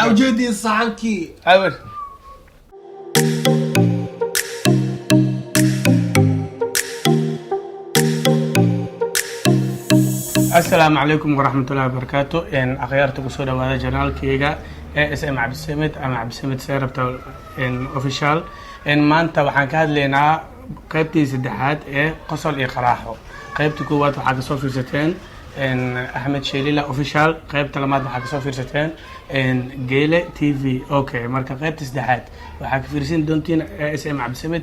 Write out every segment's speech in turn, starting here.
وجدي الصعنكي أول السلام عليكم ورحمة الله وبركاته. إن أخيرت بصورة هذا جنال كيجا اسم عبد السمت أم عبد السمت سيربت إن أوفيشال إن ما أنت وحكاد لنا قيبتي سدحات قصل إقراحه قيبتي قوات وحق صوفي ستين إن أحمد شيليلا أوفيشال قيبت لمات وحق صوفي ستين إن جيلة تي في أوكي مركب قيبتي سدحات وحق فيرسين دونتين اسم عبد السمت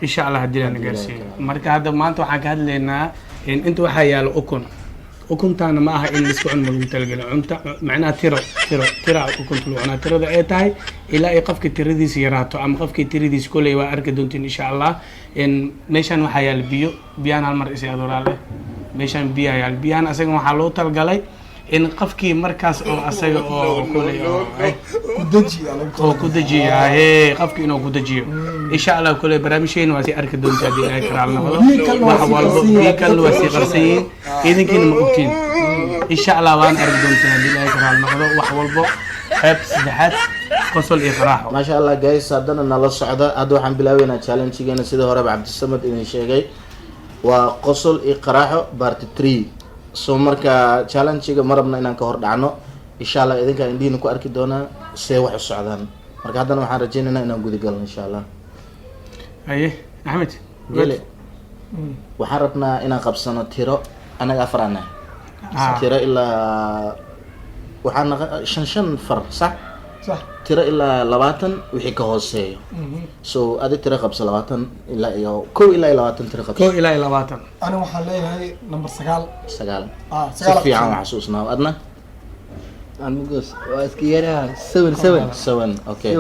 إن شاء الله هدينا نقرسي مركب هذا ما أنت وحكاد لنا إن أنتوا حيال أكون تانا معها إن نسكون ملوك تلقى أنت معناها ترى أكون تلوعنا ترى ذا إيتاي إلا يقفك تريدي سيراتو أم قفك تريدي سكولي وأركدونتين إن شاء الله إن ميشان وحيال بيان هالمرء سيادوراله ميشان بيان أسيقون حالو تلقى إن قفكي مركز أو أسيق أو كولي أو كودجي هاي قفكي إنه كودجي إن شاء الله كل برامجين واسي أركدون تادي أكرالنا وحوالبو بيكال واسي قرسيين إذن كنا مقبتين إن شاء الله وان أركدون تادي أكرالنا وحوالبو حب سدحات قصل إقراحه ما شاء الله جايز صدنا نلا الصعدة أدو حن بلاوينا تشالنج جينا سيده هرب عبد الصمد إن شيء وقصل إقراحه بارت 3 soo marka challenge-ga marabna inaan ka hor dhacno insha Allah idinka indhiina ku arki doona see wax u socdaan marka haddana waxaan rajaynaynaa inaan guda galno insha Allah aye Ahmed gele waxaan rabnaa inaan qabsano tiro anaga afarana tiro ilaa waxaan shan far sax tiro ilaa 20 wixii ka hooseeyo so adi tiro qabso 20 ilaa iyo 1 ilaa 20 tiro qabso 1 ilaa 20 أنا وحلاقي نمبر 9 si fiican wax xasuusnaa adna أنا مقص واسكيرها 7 okay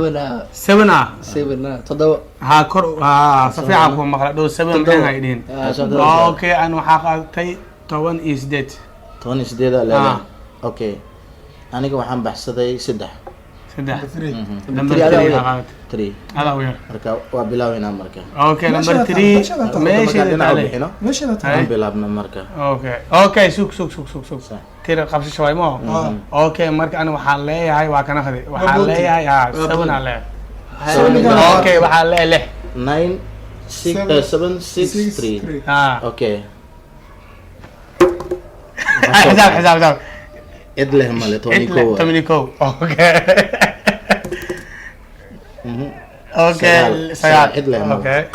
7 تضوء ها كر ها صفيعة كم مقلدو 7 من هايدين أوكي أنا وحققتي 10 is dead 10 is dead لا okay aniga waxaan baxsaday 3 سدح نمبر 3 هذا وير marka waa bilaawayna marka اوكي نمبر 3 ماشي عليه مش أنا aan bilaabna marka اوكي سوق تير قبل شوي ما اوكي marka ana waxaan leeyahay waa kana xaday waxaan leeyahay 7 عليه اوكي waxaan leeyahay 9 6 7 6 3 اوكي حساب ادله مال تونيكو اوكي سيار اوكي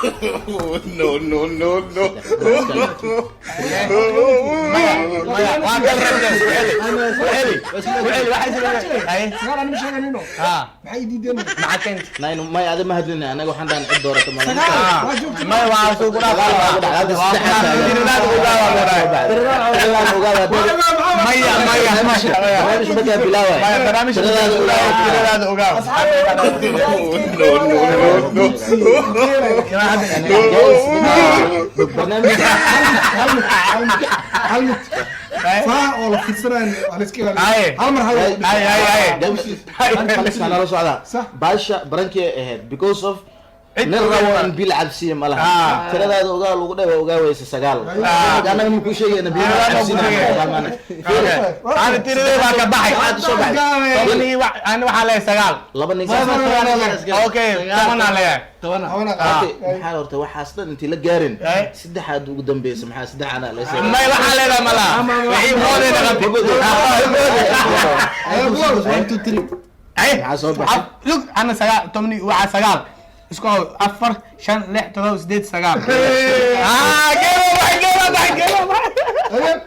نو أنا مش أنا منه بعيد يدنا معك انت ناين ما هذا ما هدلنا انا waxaan daan cid doorato ما waa soo guraa مايا ما شاء الله مش بقى بلاوي برامج هذا اوغا فا ولا خسران على سكيل هاي خلصنا على سعداء باشا برانكي ahead because of نرى بيلعب سي مالها ترى هذا وقال وقال ويس سجال أنا ممكن شيء أنا بيلعب أنا ترى ذا كباحي أنا وحالي سجال لبني أوكي تمام عليه محل ورت وحاسد أنت لجارين سد حد قدام بيس محل سد أنا ليس ما وحالي لا ملا وعيب هذا أي لوك أنا سجال تمني وع سجال اسكو أفر شن لح تدو سديد سجال كيلو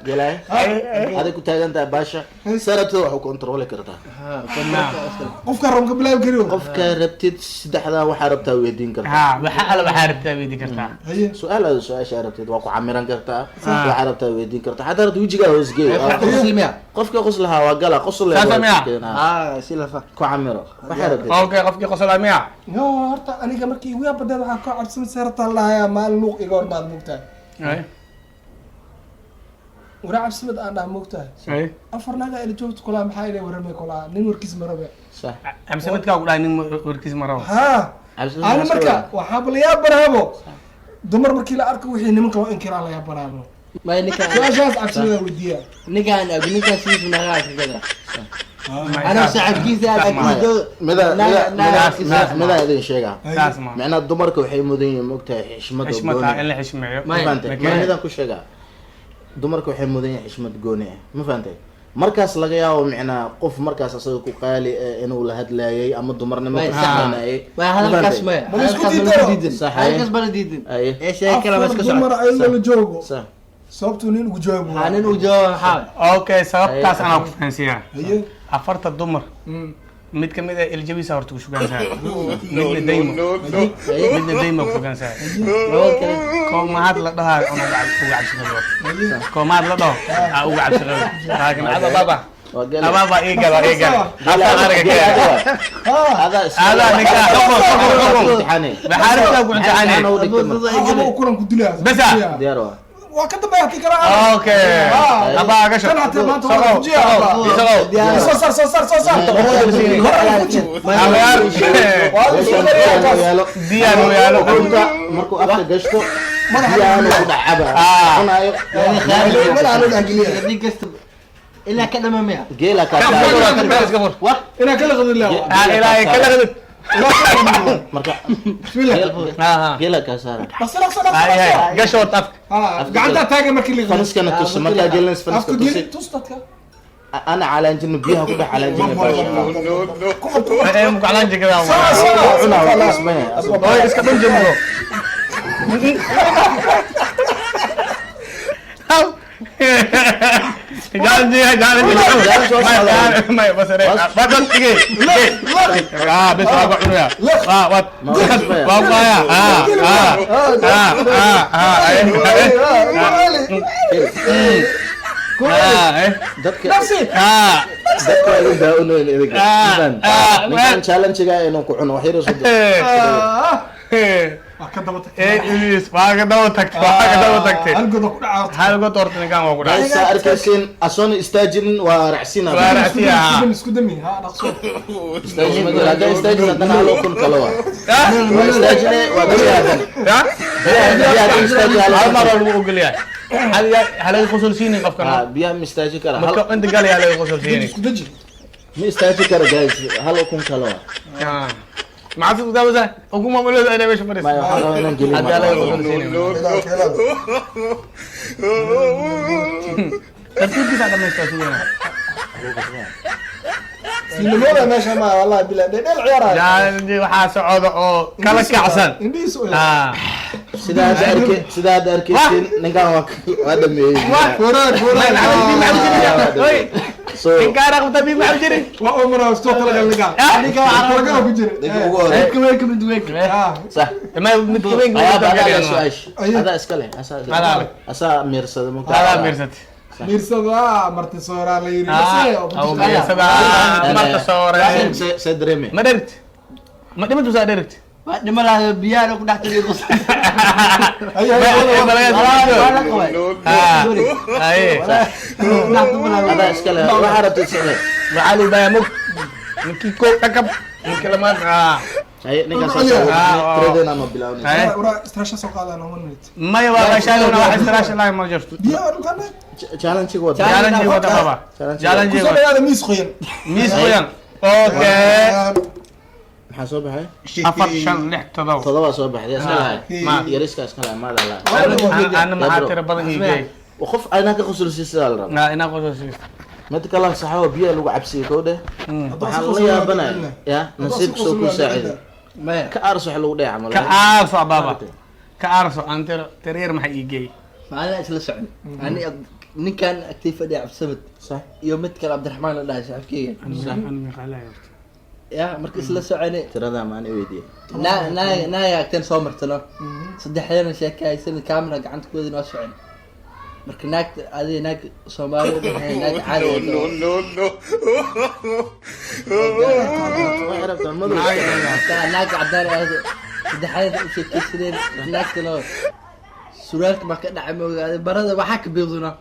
gelay aday ku taagantahay baasha sarabtida waxu control kartaa qofka rabka bilaab kariyo qofka rabtid saddexda waxa rabtaa weydiin kartaa ها وحال waxaa rabtaa weydii kartaa haye su'aal aad su'aasha rabtid waa ku camiran kartaa waxa rabtaa weydiin kartaa hadaa rabtid wajiga hoosgeey qofka qoslaha waa gala qosl silafa ku camiro waxa rabtid okay qofkii qosla miya yo horta aniga markii ugu badan waxa ka cabsan seerta lahayaa maal luuq iga hor maad mugtaa ay wara cabsimad aan dhaa mugtaa ay afarnaga ila joogto kula maxay ilaa waramay kula nin warkiis marabe صح amsamidka ugu dhaay nin warkiis maro ha ana marka waxa bal yaa baraabo dumar markii la arko wixii nimanka waa inkiraa la yaa baraabo ma ninka su'aashaas cabsimada weydiiya ninkaan ninka sidii nagaa kada ana saxibkiisa akiido ماذا idin sheega taas ma macna dumarka waxay mudan yihiin mogtahay xishmad oo xishmada gooni in la xishmeeyo ma fahantay midaan ku sheega dumarka waxay mudan yihiin xishmad gooni ah ma fahantay markaas laga yaabo macna qof markaas asaga ku qaali inuu la hadlaayay ama dumarnimo ka saxanayay ma halkaas ma diidin صح halkaas bala diidin ay ee shay kala bas ka dumar ay la joogo صح sababtu nin ugu jawaabo aanin u jawaab xaal okay sababtaas ana ku fahansiyaa haye afarta dumar mid kamid ah iljabisa horta ku shugansaa midna daymo midna daymo ku shugansaa koomaad la dhahaa una ugu cabsado koomaad la dhaho ugu cabsado laakiin ada baba baba igala hada aragay hada ninka امتحاني بحارتها كنت عني ama kulan ku dilaa بس دياروا waa ka dambeeya ki kara اوكي ابا قشر kana ta maanta waa ku jiya soo sar ديان ويالو markuu afka gashto diyaano ku dhacaba cunayo nin kasta ilaa ka dhamamaya geela ka ina kala qadin la الهي كلا غدت marka bismillah geela ka saara bas la soo هاي هاي قشور طفك gacanta taaga markii la faniskana tus marka geelna faniska afku tus geli tustadka ana calaanjin biyaha ku dhax calaanjin ايه مقعلان كده cuna waa ismaya اوي اسك دم جمرو ما بس بدل دقيقة بس ابو عنويا وات بابا يا dadka nafsi dadka ay daawanayeen idiga ninkan challenge-ga inuu ku cuno wax yar soo ka daba tag إبليس واقع دوا تكت واقع دوا تكت hal god ku dhaca هل قلت أورتني كان واقع ay sa arkaysin asoon istaajin waa racsiina isku dami ha dhaqso istaajin madal hada istaajin hadana loo kun kala waa istaajin waa bariyadan bariyadan istaajin هل hal مرة أقول لي هل يخصل سيني قف كنا biya mistaajin kara مركب hal أنت قال لي هل يخصل سيني isku daji mi istaajin kara guys hal kun kala waa ما عرفت ده بس أقوم أقول له أنا بيش مريض ma waxa la inaan gelin هذا لا يخصل سيني ترتيب كيف هذا ما يستوعبونه sinimada meesha ma wallahi bilaa dheel ciyaara جانجي وحاس عوض أو كلا كعسل indhiis oo sidaad arkaysin ninkan waa dhameeyay foraad so إن كان أخذ تبي مع الجري waa umra sto kala galga ninka waxa laga ku jira ninka ugu horeey kamay kamid week صح ما متكوين هذا اسكله اسا ميرسد هذا ميرست miirsada marti sooraa la yiri أو ميرست ما تصور سدرمي ما درت ما دمت وسا درت dhimalaada biyaha ku dhex tiriyo qos هذا اسكله وحرت تسله وعلي بيامك نكي كو تكب نكي لما هي نيكا تريدنا ما بلاوني ورا استراشا soo qaadana 1 minute ما يبغى شايلنا واحد استراش الله ما جرت biyo dhulkana challenge go جالنجي ودا بابا جالنجي soo dhawaada miis qoyan ميس ويان اوكي maxaa soo baxay afar shan lix todoba todoba soo baxday iskalahay ما yariska iskalahay ma la انا ما ترى بدن يجي وقف انا ka qusulsiisa la rabo لا انا قصص mid kale saxaabo biyo lagu cabsiyo kowde waxaan la yaabanay ya nasiib soo ku saaciday maya ka arso wax lagu dheecamal كارثه بابا كارثه انت ترير ما يجي macallin isla socon ani ninkan active fadhiya cabdisamad صح iyo mid kale cabdiraxmaan la dhahay saaxiibkeyga أنا مقالة ya marka isla soconay ترى ما أنا ويدي naaya agteen soo martano saddexdeena sheekaysan kaamira gacanta ku wadin waa socon marka naagta adiga naag Soomaali dhahay naag caadi naag cadaan ah saddexdeeda u sheekaysadeen naagtana suraalka ma ka dhacay ma ogaaday barada waxaa ka biiqduna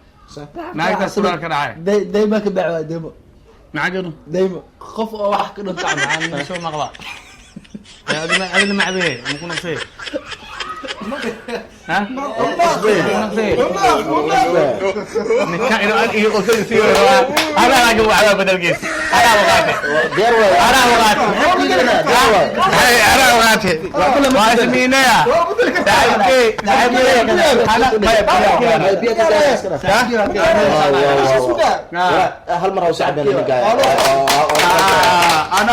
naagta suraalka dhacay dayma ka bacwaa daymo معجن daymo qof oo wax ka dhinta عن شو مغلا هذا ما عبيه ممكن نصير ها انا راجل على بدل قيس انا وقعت انا وقعت انا وقعت ما اسمينا يا هل مرة وسعد بين النقايا انا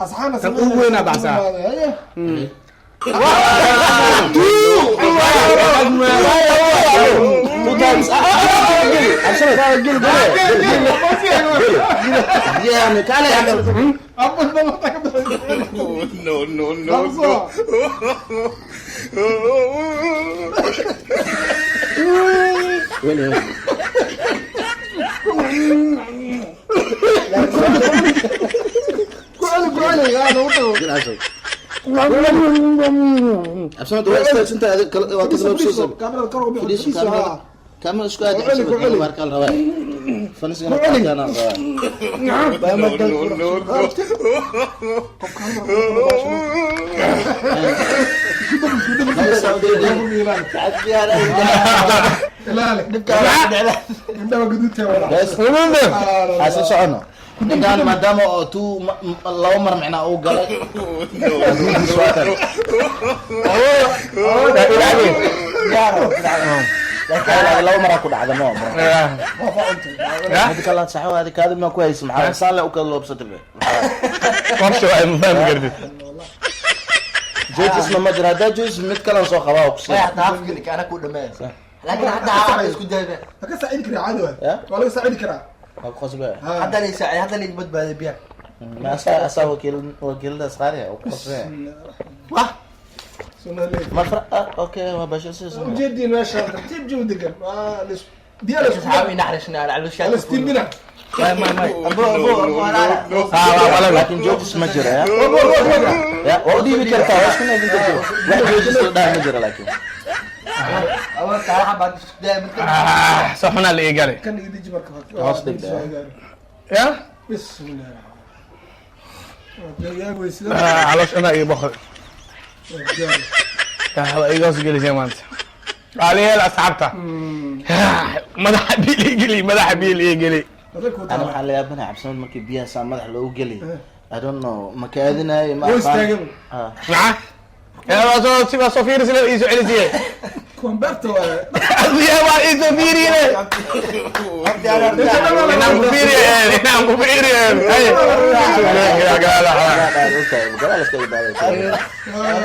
أصحابنا طب وين أبعثها؟ أبسمت واستا أنت هذا واتساب شو كاميرا الكرة بيحط كاميرا شو قاعد أبسمت بارك الله رواي فنس أنا أنا عندما قدوتها ولا بس أساس أنا كان ما دام تو الله مر معنا أو قال لكن لو مرة كل هذا ما هذيك الله صحوا هذيك هذا ما كويس معاه صار له وكل لبسة به قرش ما فاهم جوز اسمه مجرى هذا جوز متكلم صو خباه واحد تعرف لك انا كل ما لكن حتى عارف اسكت جايبه هكذا ساعدك يا عدوى والله ساعدك يا خلاص بقى حتى اللي يساعد حتى اللي يبد بهذا بيع ما أسا وكيل ده صغير أو قصير واه ما فرق أوكي ما باش أساسا جدي ما شاء الله تجيب جودك ديالك اصحابي نحرشنا على الوشات على ستيل بنا ما ابو لا لكن جوجس مجرى يا ودي بكرتا وش كنا بنقول لا جوجس ده مجرى لكن اول تعال بعد دائما صحنا اللي قال كان يدي جبرك قصدك ده يا بسم الله يا قوي سلام علاش انا اي بخل هلا اي قصدي لي زي ما انت عليه الاصحابته مدح بيلي مدح بيلي أنا حالي يا ابني عبد الصمد مكي بيها سام مدح لو قلي I don't know مكادنا ما ويستاجم معاه يا رجل سيبا صفير سيبا ايزو عليزيه كومبرتو يا ما ايزو فيري نعم فيري نعم فيري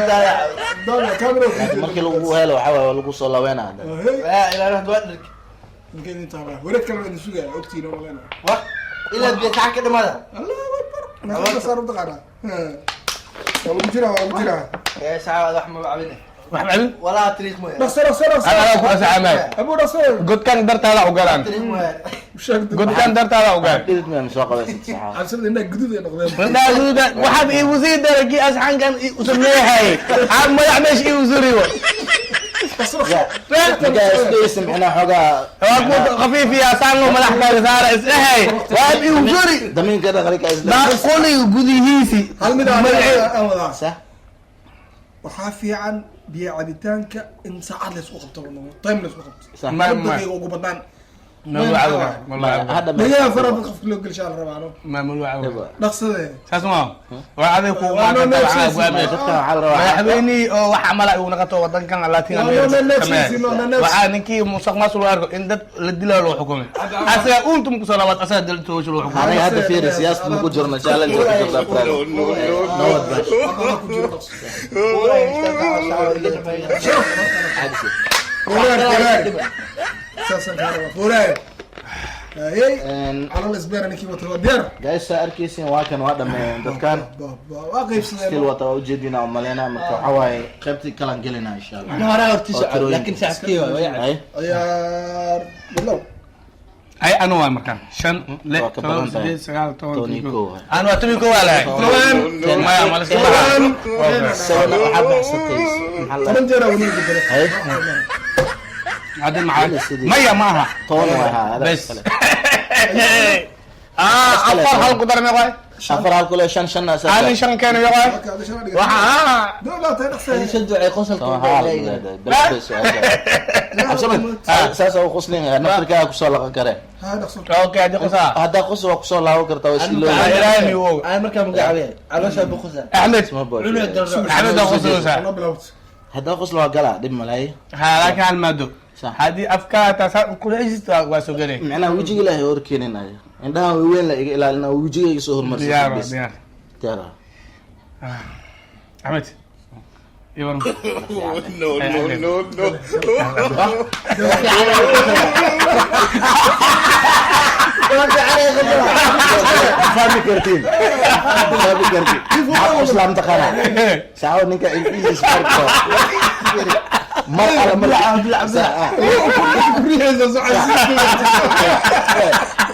يا دولة كاميرا markii lagu helo waxa way lagu soo laweynaa الى رحت ودك يمكن انت وريت كلام اللي سوقها اوكتين ولا انا واه الى بيتعك كده ماذا الله اكبر ما صار بتقرا والله مجرى يا سعاد احمد عبده محمد ولا تريخ مو نصر انا اكو اسعمال ابو نصر قد كان درت هذا وقران تريخ مو قد كان درت هذا وقران قلت من سوق بس صح عشان انك جدود يا نقدام لا زود واحد يوزيد درجي اسحن كان يسميها هي عم ما يعملش يوزري بقى اسم احنا حقا واقول خفيف يا سانو ملح كان صار اسهي وابي يوزري دمين كده غريك لا قولي وجودي هيسي هل من هذا صح وحافي عن بيع عبيتانك ان ساعات لسوق قبطه والله طيب لسوق قبطه صح ما دقيقه ugu badnaan hadda mayaa farada qofka loo gelshaa la rabaa dhaqsadee saas ma waa adeeg ku madaxweyne oo wax amala uu naqato wadankan Latin America waxa ninkii musuq maasuq arko in dad la dilaa loo xukumay asaga untum ku salawaad asaga dalto loo xukumay aniga hadda fiiri siyaasad ma ku jirno challenge ku jirta nabad bash على الاسبير انا كيف تودير جايس اركيسين واكن وادا من دكان واقف ستيل وتا وجدينا وملينا marka waxa way qaybti kala galina insha Allah انا هرا horti socod laakiin saxkiyo ay يا بالله ay anu waa markaan 5 6 7 anu waa tumi ko wala maya malaska sabana waxa baxsatay maxalla رنجرا ونيجي ay هذا معاك مية معها طول وها بس أفر هالقدر ما يقول أفر هالكل شن هذا شن كانوا يقول وها لا تنقص يشدوا على قصل بس أساسا هو قصلين نفرك كسول كره هذا قصد أوكي هذه قصة هذا قص وقصول له كرت وسيلو أنا مركب مقعوي على شاب بخزة أحمد أحمد قصة هذا قص له قلا دم ملاي هذا كان مادو هذه أفكار تسا كل شيء واسوقني معنا وجهي له يوركينين هاي عندها وين لا إلى لنا وجهي يسهر مرسل ديار ترى أحمد يبغى no فاهم كرتين اسلام تقرا ساعه نك انجليزي سبورت ما على ملعب ساعه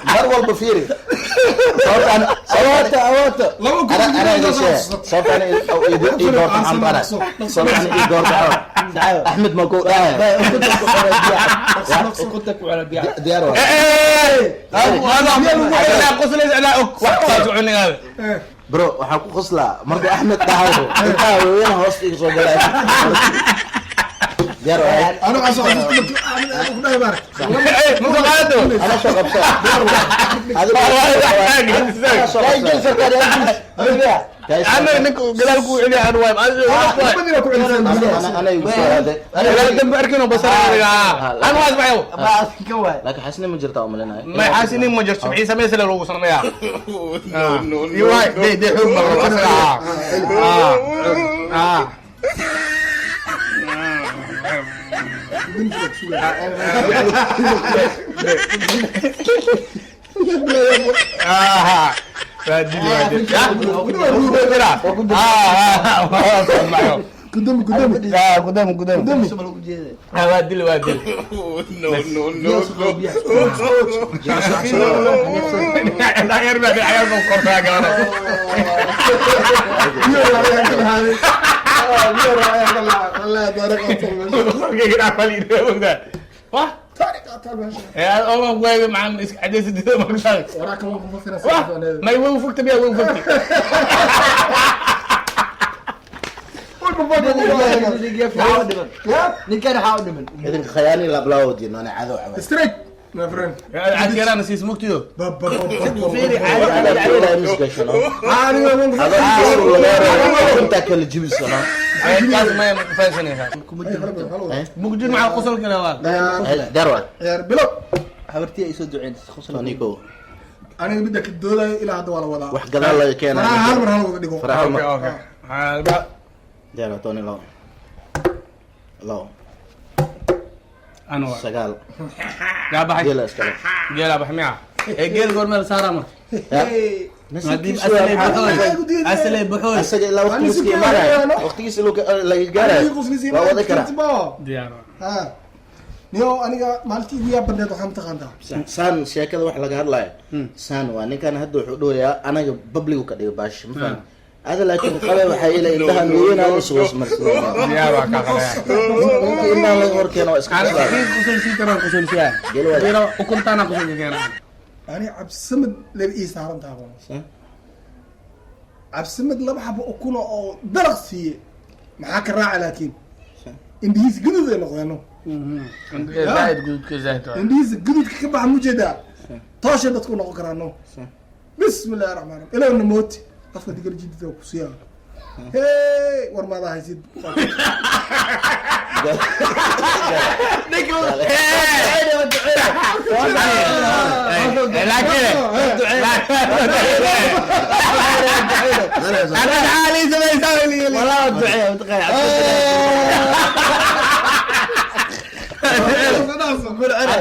مر والبفيري صوت انا صوت انا يدور عن طرف صوت انا يدور احمد ما كو كنت على بيع ديارو أنا قصلي أنا وقت هذا برو waxaa ku qosla marka Ahmed dhahayo inta weeyna hoos iga soo galay diyaar waay انا عايز اقول لك انا بارك مقعده ana soo qabta أنا نكو قلالكو إلي أنواع انا يقول أنا جنب أركنه بس أنا واحد معه لكن حسني ما جرت املنا ما يحاسني ما جرت سبعين سنة سنة لو وصلنا يا يواي دي حب قدامي قدام وادل لا يرمى بالعيال من قرطاء الله بارك الله يا أمم قوي مع حديث الدين وراك ما يوفق تبيه ويوفق نكان حاول من اذن خيالي لا بلاودي انه عادو عبد ستريك ما فرن عاد يا انا سيس مكتيو فيري عادي مسك شنو هذا انت كل جيب سنه كاس ما فاشني مقدر مع القصر كده دروه يا بلو حبرتي يسدوا عين خصوصا نيكو انا بدك الدوله الى هذا ولا وضع wax gadaal laga keenay انا هالمر هالوضع ديقو اوكي هذا دير توني لو لو انا سقال يا بحي جيل اسكال جيل ابو حمياه جيل قول ساره مر نسيب اسلي بحوث اسجل لو وقتيس كي مره وقتيس لو لا يقرا waa wada kara ديار ها نيو أنا مالتي ويا بندر وحنا تقاندا سان sheekada wax laga hadlayo san waa ninkan hadda wuxuu dhooyaa anaga public ka dhigo baash ma fahmi هذا لكن قبل waxay ilaa indaha weeyna la soo marsiinaa ديار ka qalaya inna la horkeeno iska انا كنت سي ترى كنت سي ديرو وكنت انا كنت كان أنا عبد السمد لبي سهران تابون عبد السمد لما حب أكون أو درسي معاك الراعي لكن indhihiisa guduud ay noqdeeno زايد قلت كزايد indhihiisa gududka ka baxa mujeedaa tooshay dadku noqon karaano bismillahi raxmaan raxiim ilowna mooti afka digal jidida ku siyaa hey war maada haysid انا حالي سوي لي والله الدعاء متخيل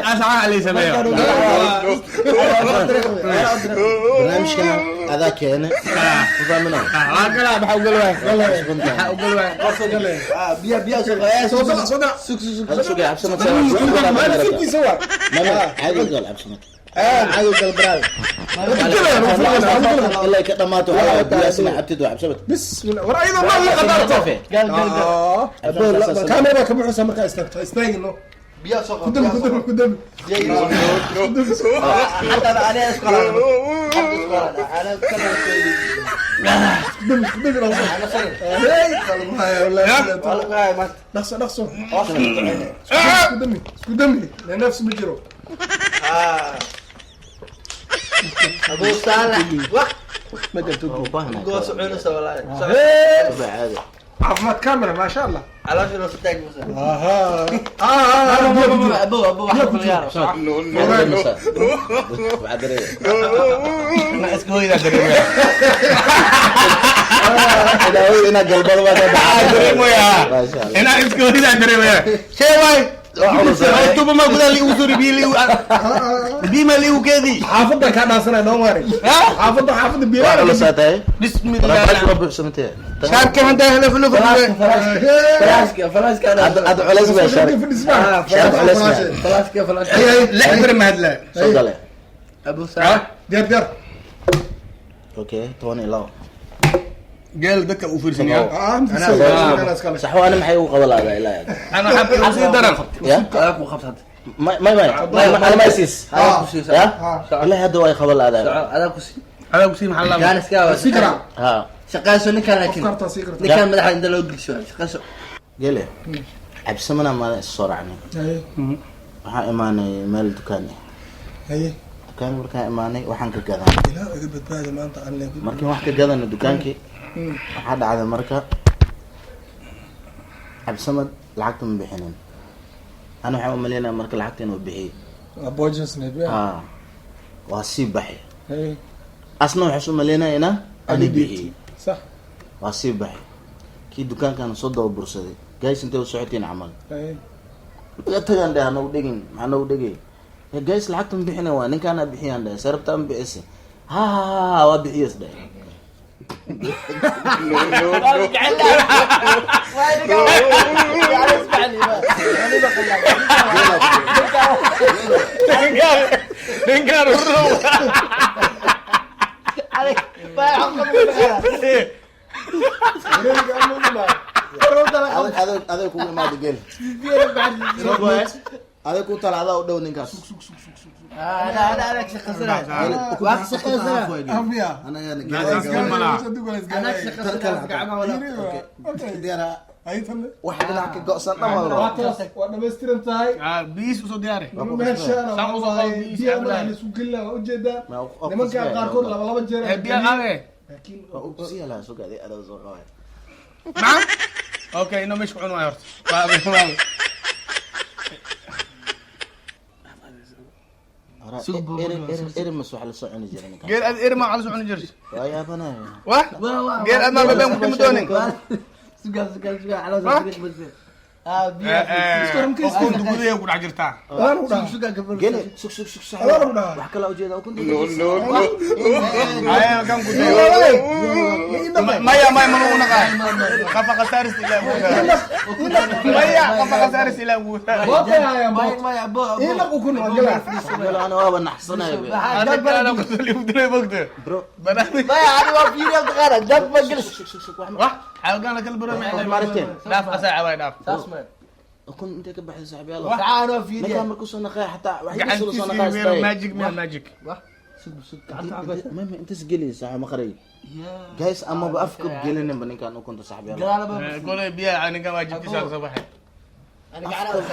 اسعى علي سميه barnaamijkan adaa keene fahmina كلام بحاول بيا بيا صدق صدق hada sugay cabsamad caadi gal cabsamad عايز البراوي ilaa ka dhamaato waxaa biyaasina cabtid waa cabsamad bismillah war ayadoo ma la qadarto قال kaamera ka buuxsa markaa istaagto istaagino بيا سوق kudam kudam حتى انا اسكر انا dhaqso dhaqso isku dami nafsi ma jiro ابو صالح وقت ma garto قوس عينه والله caadi caafimaad kamera ma sha allah على شنو ستاك مثلا ابو واحد في الغيار صح No, no, no. ما اسكو اذا دريم ina galbada waa دريم يا maasha Allah انا اسكو اذا دريم يا شي واي انتم ما قدر لي وزور بي لي بما لي وكذي xaafada ka dhaasana noo maari xaafada waa biyaha la saatay بسم rabash الله rabbi samtee شاب كم انت هنا في فلاسكه ad culays baa shar شاب culays baa فلاسكه لا درم هذا soo gale ابو صالح diyaar diyaar okay 12 قال ذكى وفرسني انا sax waa maxay ugu qabalaada ilaa انا حاب اصير درم ya ابو خبصت ما انا ما يسيس ya ilaa hadda way qabalaada هذا كسي هذا وسيم حلا كان اسكا sikra ha شقاسو نكان لكن karta sikra نكان مدح عند لو قلت شو شقاسو gele cabsamana ma soo raacnay waxaa imaanay meel dukaan haye dukaan markaa imaanay waxaan ka gadaa ilaa iga badbaada maanta aan leeyahay markii wax ka gadana dukaankii waxaa dhacday marka cabsamad lacagta ma bixinin ana waxaan u maleynaya marka lacagta inuu bixiyey aboojis nebiya ha waa sii baxay haye asna waxaan u maleynaya ina ali bixiyey صح waa sii baxay kii dukaankan soo daba bursaday guys intee u socotiin camal haye laga tagaan dheh hanagu dhegin maxaa nagu dhegay guys lacagta ma bixina waa ninkaana bixiyaan dheh sarabta ma bixisa ha waa bixiyas dheh No, no, no. دينكار الروح aday kugu imaada gel aday ku tala adaa u dhow ninkaas انا شقاسنا واحد شقاسنا افيا هاي تم wax dhinac ka go'san dhamaa waa dhammaystiran tahay بيس وصو دياري meeshaan biya madax la isu gelina waa ujeedaa nimanka qaarkood laba jeer بيا قاوي laakiin si hala soo gaaday adaa soo qabay نعم اوكي انه مش كعنوا يا irimas wax la soo cuni jiray ninkaas قال ارمى على سعون جرش waa yaabanaya واه قال انا ما بين كم دوني سقا على زوجك بس اسكون تقول يا ابو عجرتا waan u dhahaa سقا قبل gele sug sug sug sax waan u dhahaa wax kala ujeeda ku No, no, no. ايوه كم قلت ما يا ما منو نقا خفق سارس الى ما يا خفق سارس الى bootaya ما ما ابو ila ku kun waa galaa gele ana waaba naxsanaya be انا انا قلت لي بدري وقت bro بنامي ما انا ما في يوم تغير دب ما جلس sug sug sug wax ma واه حلقنا كل برا maarteen لا فقسا وايد اف اسمع kun intee ka baxday saaxiibayaal تعال ما في ninkaan يوم markuu soo naqay xataa wax قاعد kasoo soo تسوي naqay ماجيك ماجيك ma intaas geli saaxiib ma qaray guys ama ba afka gelinin ba ninkaan u kunta saaxiibayaal قول بيا انا كان واجب تسال صباحي أنا قاعد أقول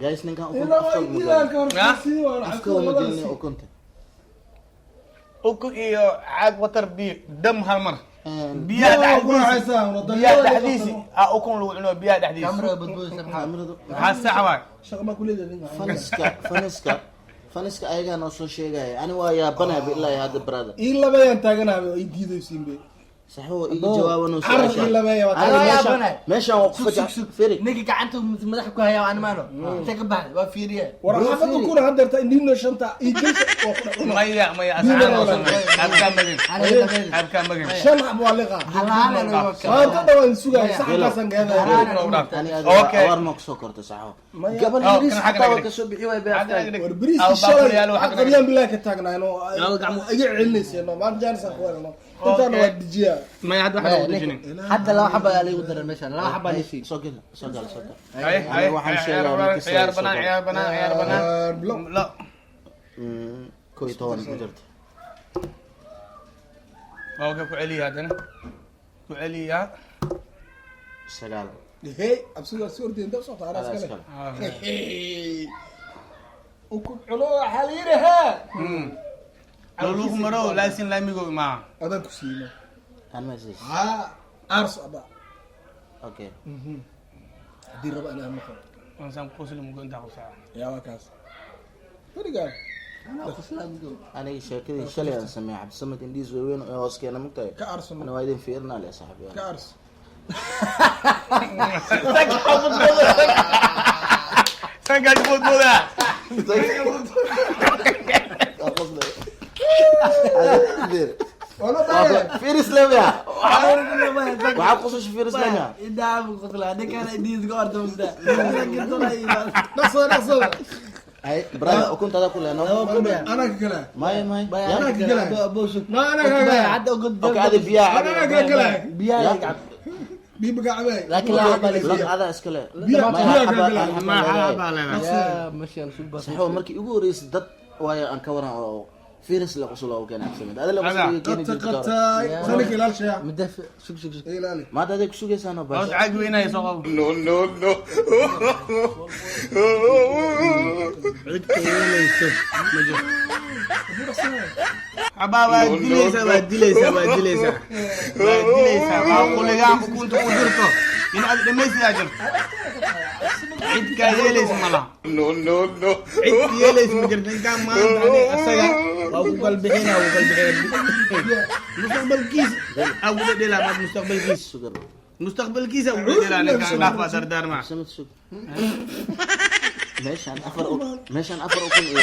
guys ninkan ilaa ukunta ilaanka horsiin waa afka wama gelin ukunta ukun iyo caag watar biyo dam hal mar biyaha ku haysaa biyaha dhexdiisi ukun lagu cuno biyaha dhexdiisi كاميرا بتبوي سبحان kaamiradu maxaa sax waay shaqa ma ku leedahay faniska ayagaa noo soo sheegaya ani waa yaabanahay ilaa iyo hadda brother ii labayaan taaganahay oo ay diidaysiin bay saxoo iga jawaabano carab ii labaya meeshaan waa ku fajac firi نيجي قعدت مدح كوها أنا ماله أنت كبح وفيريا war xaafada kuna hadeerta indhiino shanta ii gelsa oo ku dhaqmo maya asxaan oo samay abka magin أنا كده abka magin shan xab waa liqa أنا لو maanta dhawaan sugaya saxkaasan gaadaya ani Okay. awaar ma kusoo korta saxoo Maya. gabar Oh, yariis kan xagga xataa waa naga kasoo bixi waay bay war bariiski shalay qaryaan bilaa ka taagnaayno iga celinayseeno maanta jaanisaan ku weerano intaana waa dijiyaa maya hadda waxa lagu dejinin حتى لو حبة عليه قدر المشان لو حبة عليه شيء soo gal ay waxaan sheegaa ciyaar banaan la koo iyo toban ku jirta okay ku celiya hadana ku celiya sagaal hey absiga soo ordeen dab soo taaraas Alaas kale kale. uku cuno waxa la yiraahdaa lagu maro laasin laamigo ma adan ku siino aan ma siis ha ars aba okay hadii raba inaan maqlo waan san qosli mugo inta qosaa yaa waa kaas fariga أنا أخسلام جو aniga sheekadii shalay aan sameeyay cabdisamad indhiis waaweyn oo hoos keena mugtahay ka arsano ana waa idin fiirnaa le saaxiib ka ars sanka jibod boda wala taagay firis lemya waxaa kusoo firis lemya إذا أبغى قتله هذا كان إديز قارد ومدا naqso ay brother ukuntada ku leeno ana ka gala may أنا كجلا. بوسك ما أنا كجلا. حتى قد okay adi biyaa أنا كجلا. بيا بيبقى عباي لكن لا حبة lan لي ada iskale biyaa biyaa ka gala ma haba leena يا مشي أنا شو بس saxoo markii ugu horeysay dad waayo aan ka waran oo firis la qusul oo keenay cabdisamad ada la qusul keeni قد jirta قد سنك إلى الشيء مدافع شوف إلى لي maanta aday ku sugaysaan oo oo baasha caag weynay soo qabo no. aba waa dilaysa waa quligaan ukunta ku jirto in aad dhamaysiyaa jirto cid ka yeelaysa mala No. cid yeelaysa ma jirto inkaan maanta ani asaga waa ku qalbixina mustaqbalkiis agu dhela ma mustaqbalkiis sugar mustaqbalkiisa ugu dhela ninkaan dhaafa dardaarma cabdisamad sug meeshaan afar ukun iyo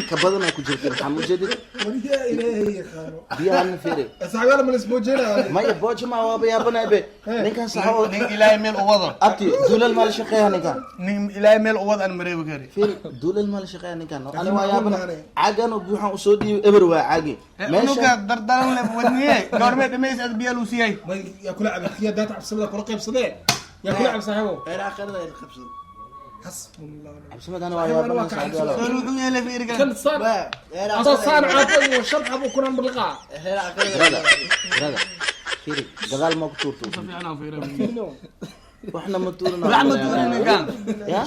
ka badan oo ku jirta maxaa mujeedid وريا إلهي خانو biyahan fiiri أسعار من السبوجينا maya boojo ma waaba yaabanaybe ninkan saxoo nin ilaahay meel u wado abti duulal maal shaqeeya ninkan nin ilaahay meel u wado aan mareebi kari fiiri duulal maal shaqeeya ninkan ani waa yaabana caagan oo buuxan usoo dhiibay eber waa caagi nuka dardaran le waniye goormee dhamaysa ad biyaa luusiyay ما ياكل عب يا دات عب سبلا كل قيب صدق ياكل عب صاحبه إلى آخر ذا الخبز حسب الله cabdisamad ana waa yaabana saxaabyaalo soo wuxuu yeelay fiiriga كان صار إلى أصلا عاطل وشرط أبو كنا بالقاع إلى آخر brother fiiri gadaal ma ku tuurto waxna ma tuurina waxna tuurin ninkaan ya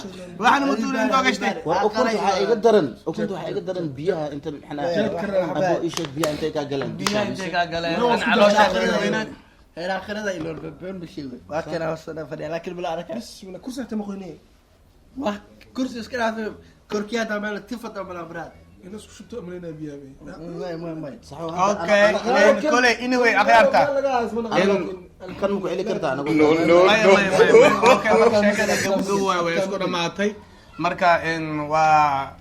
waxna ma tuurin intoo gashtay waa ukunta waxaa iga daran biyaha inta maxnaa abo isheeg biyaha intay kaa galaan biyaha intay kaa galeen aan caloosha weynaan إلى آخر ذا يلون بين بشيء وأكن هوسنا فدي لكن بلا أركان بس من كرسي تمقيني واه كرسي إسكان في كركيا تعمل تفة تعمل أبراد الناس شو تؤمنين بيها بي ما okay kole anyway akhyaarta kan muku celi kartaa anagu okay sheekada gabdho way isku dhamaatay marka waa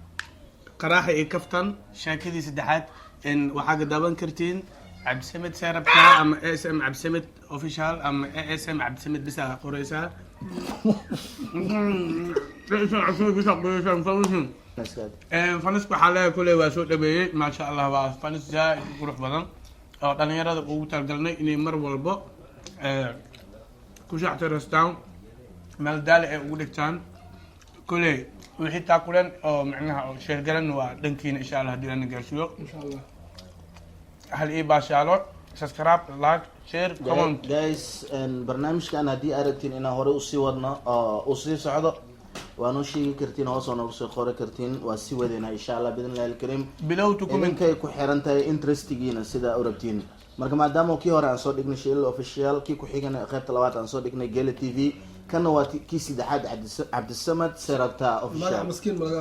qaraaxa iyo kaftan sheekadii saddexaad waxaa gadaaban kartiin cabdisamad seerabka ama ASM cabdisamad official ama ASM cabdisamad bisa qoraysaa fanisku waxaa leeyahay kuley waa soo dhaweeyey maasha allah waa fanis zaaid u qurux badan oo dhalinyarada ugu talagalnay inay mar walbo ku shactirastaan meel daali ay ugu dhigtaan kuley wixii taakuleen oo macnaha oo sheergalan waa dhankiina insha allah haddii lana gaarsiiyo إن شاء الله hal ii baashaalo subscribe like share comment guys barnaamijkan haddii aad rabtiin inaan hore usii wadno oo usii socdo waanu sheegi kartiin hoos oo noogu soo qori kartiin waa si wadayna insha allah biidnillahi alkariim bilowtu comment idinkay ku xiran tahay interestigiina sida u rabtiin marka maadaama kii hore aan soo dhignay Shil official kii ku xigana qaybta labaad aan soo dhignay Gele TV kana waa kii saddexaad Cabdisamad Serabta official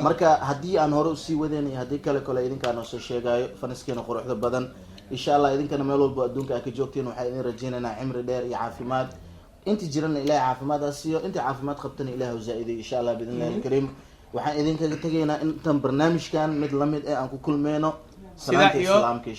marka haddii aan hore usii wadayna haddii kale idinkaan oo soo sheegayo faniskeena quruxda badan insha allah idinkana meel walba adduunka aad ka joogtiin waxaan idin rajaynaynaa cimri dheer iyo caafimaad inta jirana ilaahay caafimaadaas siiyo inta caafimaad qabtana ilaahay u zaa'iday insha allah biidnillahi alkariim waxaan idinkaga tegaynaa intan barnaamijkan mid lamid aan ku kulmeyno salaanta islaamka